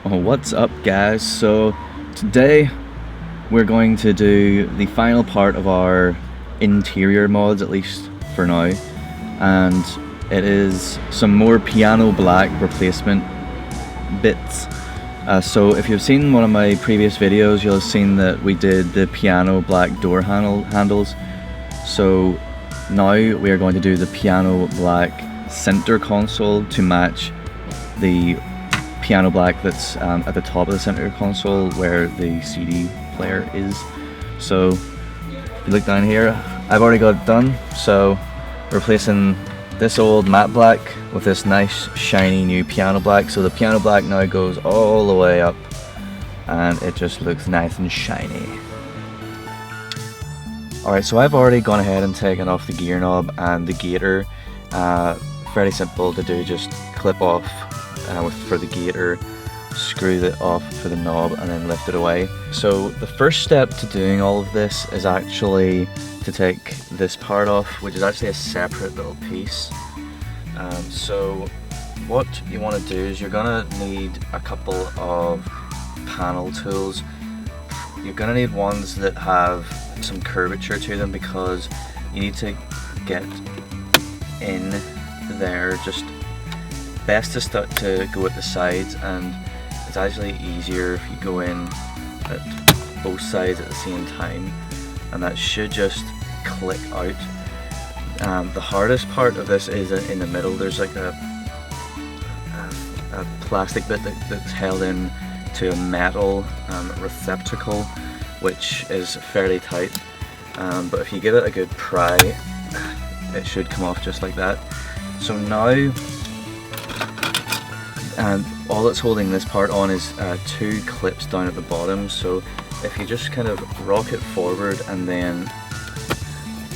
Oh, what's up, guys? So today we're going to do the final part of our interior mods, at least for now, and it is some more piano black replacement bits. So if you've seen one of my previous videos, you'll have seen that we did the piano black door handles. So now we are going to do the piano black center console to match the piano black that's at the top of the center console where the CD player is. So if you look down here, I've already got it done. So replacing this old matte black with this nice shiny new piano black. So the piano black now goes all the way up and it just looks nice and shiny. Alright, so I've already gone ahead and taken off the gear knob and the gator. Fairly simple to do, just clip off for the gator, screw it off for the knob and then lift it away. So the first step to doing all of this is actually to take this part off, which is actually a separate little piece. So what you want to do is you're gonna need a couple of panel tools. You're gonna need ones that have some curvature to them because you need to get in there. Just best to go at the sides, and it's actually easier if you go in at both sides at the same time, and that should just click out. The hardest part of this is in the middle. There's like a plastic bit that's held in to a metal receptacle, which is fairly tight, but if you give it a good pry, it should come off just like that. So now, and all that's holding this part on is two clips down at the bottom. So if you just kind of rock it forward and then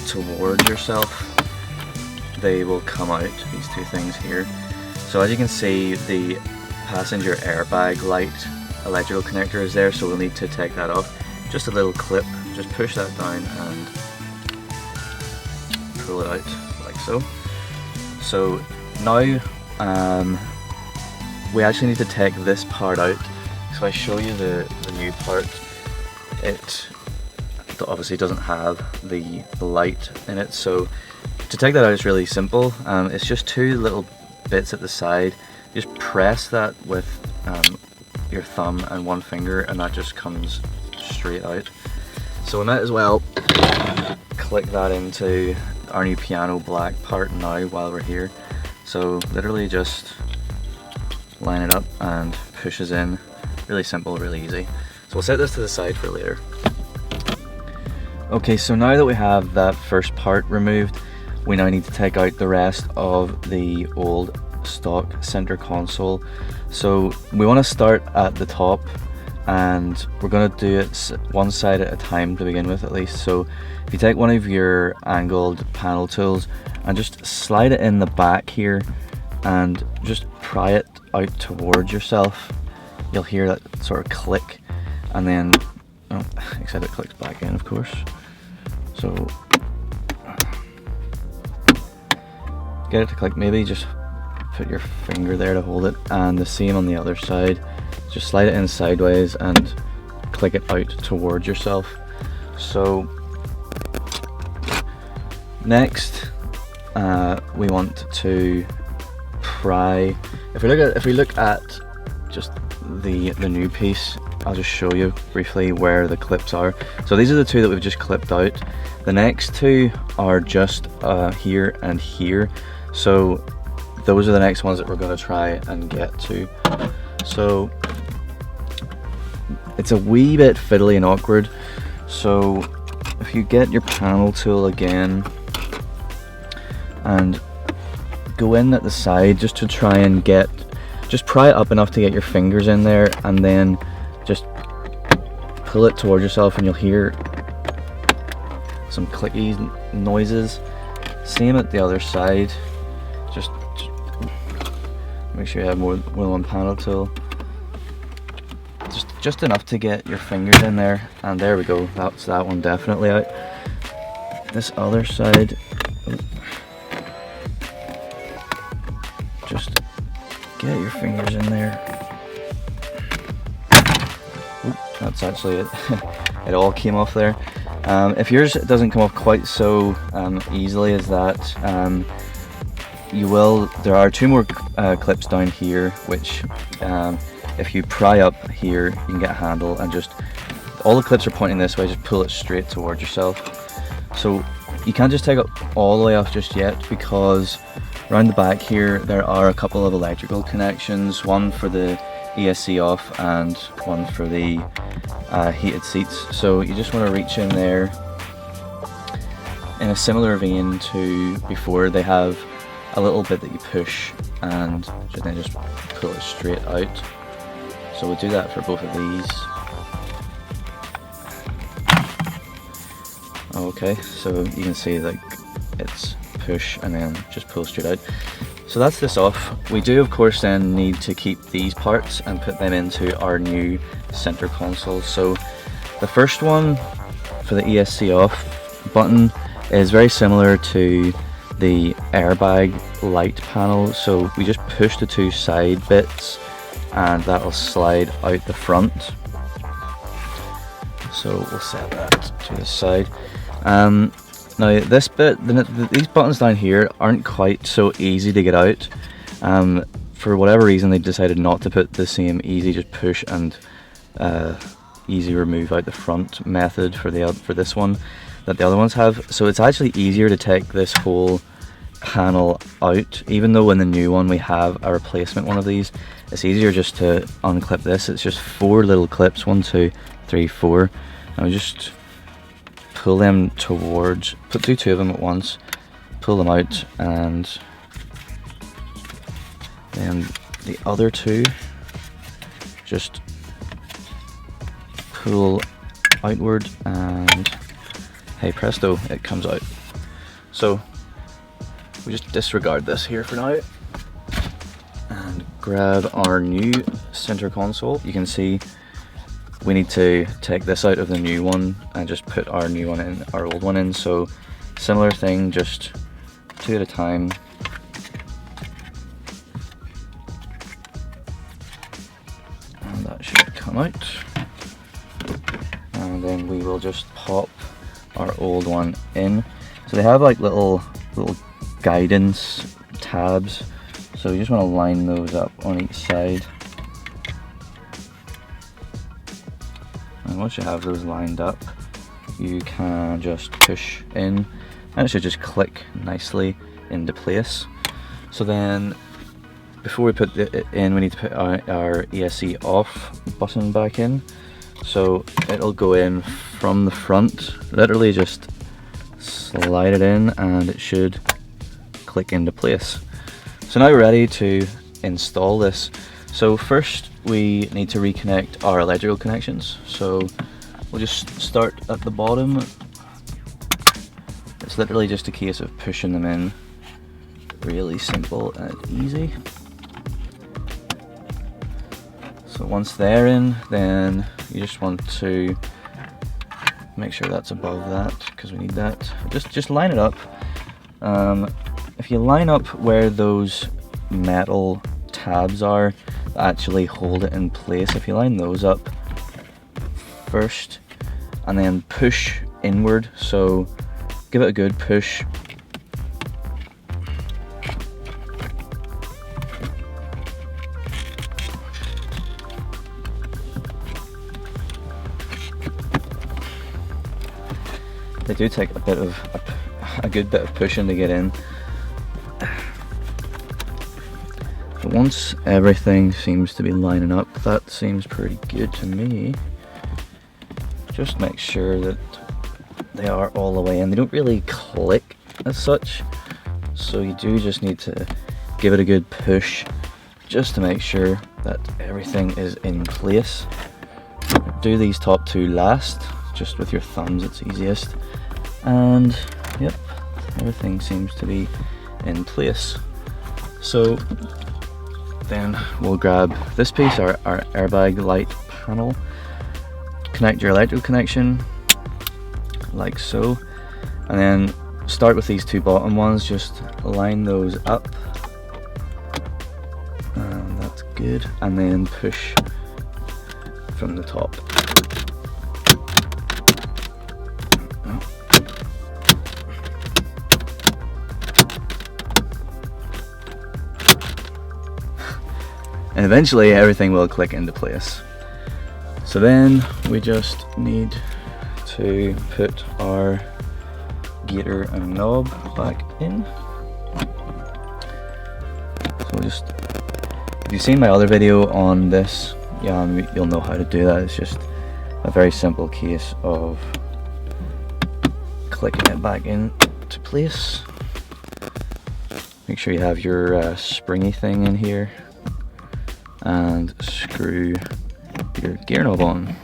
towards yourself, they will come out, these two things here. So as you can see, the passenger airbag light electrical connector is there, so we'll need to take that off. Just a little clip, just push that down and pull it out like so. So now we actually need to take this part out. So I show you the new part. It obviously doesn't have the light in it, so to take that out is really simple. It's just two little bits at the side. Just press that with your thumb and one finger and that just comes straight out. So we might as well click that into our new piano black part now while we're here. So literally just line it up and pushes in. Really simple, really easy. So we'll set this to the side for later. Okay, so now that we have that first part removed, we now need to take out the rest of the old stock center console. So we want to start at the top, and we're going to do it one side at a time to begin with, at least. So if you take one of your angled panel tools and just slide it in the back here and just pry it out towards yourself, you'll hear that sort of click, and then except it clicks back in, of course. So get it to click, maybe just put your finger there to hold it, and the same on the other side. Just slide it in sideways and click it out towards yourself. So next we want to pry. If we look at just the new piece, I'll just show you briefly where the clips are. So these are the two that we've just clipped out. The next two are just here and here. So those are the next ones that we're going to try and get to. So it's a wee bit fiddly and awkward. So if you get your panel tool again and go in at the side just to try and just pry it up enough to get your fingers in there, and then just pull it towards yourself and you'll hear some clicky noises. Same at the other side. Just make sure you have more than one panel tool. Just enough to get your fingers in there, and there we go. That's that one definitely out. This other side, just get your fingers in there that's actually it. It all came off there. If yours doesn't come off quite so easily as that, there are 2 more clips down here, which if you pry up here, you can get a handle, and just all the clips are pointing this way, just pull it straight towards yourself. So you can't just take it all the way off just yet, because around the back here there are a couple of electrical connections, one for the ESC off and one for the heated seats. So you just want to reach in there in a similar vein to before. They have a little bit that you push and then just pull it straight out. So we'll do that for both of these. Okay, so you can see like it's push and then just pull straight out. So that's this off. We do of course then need to keep these parts and put them into our new center console. So the first one for the ESC off button is very similar to the airbag light panel. So we just push the 2 side bits and that will slide out the front. So we'll set that to the side. Now this bit, these buttons down here aren't quite so easy to get out. For whatever reason they decided not to put the same easy just push and easy remove out the front method for this one that the other ones have. So it's actually easier to take this whole panel out, even though in the new one we have a replacement one of these. It's easier just to unclip this. It's just 4 little clips, 1, 2, 3, 4. Now just pull them towards, do 2 of them at once, pull them out, and then the other 2 just pull outward, and hey presto, it comes out. So we just disregard this here for now and grab our new center console. You can see we need to take this out of the new one and just put our new one in, our old one in. So similar thing, just 2 at a time. And that should come out. And then we will just pop our old one in. So they have like little guidance tabs. So you just want to line those up on each side. And once you have those lined up, you can just push in and it should just click nicely into place. So then before we put it in, we need to put our ESC off button back in. So it'll go in from the front, literally just slide it in and it should click into place. So now we're ready to install this. So first we need to reconnect our electrical connections. So we'll just start at the bottom. It's literally just a case of pushing them in. Really simple and easy. So once they're in, then you just want to make sure that's above that because we need that. Just line it up. If you line up where those metal tabs are that actually hold it in place, if you line those up first and then push inward, so give it a good push. They do take a bit of a good bit of pushing to get in. But once everything seems to be lining up, that seems pretty good to me. Just make sure that they are all the way in. They don't really click as such, so you do just need to give it a good push just to make sure that everything is in place. Do these top 2 last, just with your thumbs, it's easiest. And yep, everything seems to be in place. So then we'll grab this piece, our airbag light panel, connect your electrical connection like so, and then start with these 2 bottom ones, just line those up, and that's good, and then push from the top. and eventually everything will click into place. So then we just need to put our gaiter and knob back in. So we'll just, if you've seen my other video on this, you'll know how to do that. It's just a very simple case of clicking it back into place. Make sure you have your springy thing in here, and screw your gear knob on.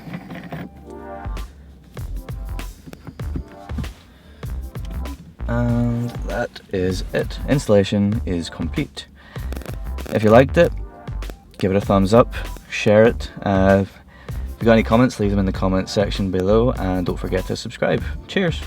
And that is it. Installation is complete. If you liked it, give it a thumbs up, share it. If you've got any comments, leave them in the comments section below, and don't forget to subscribe. Cheers!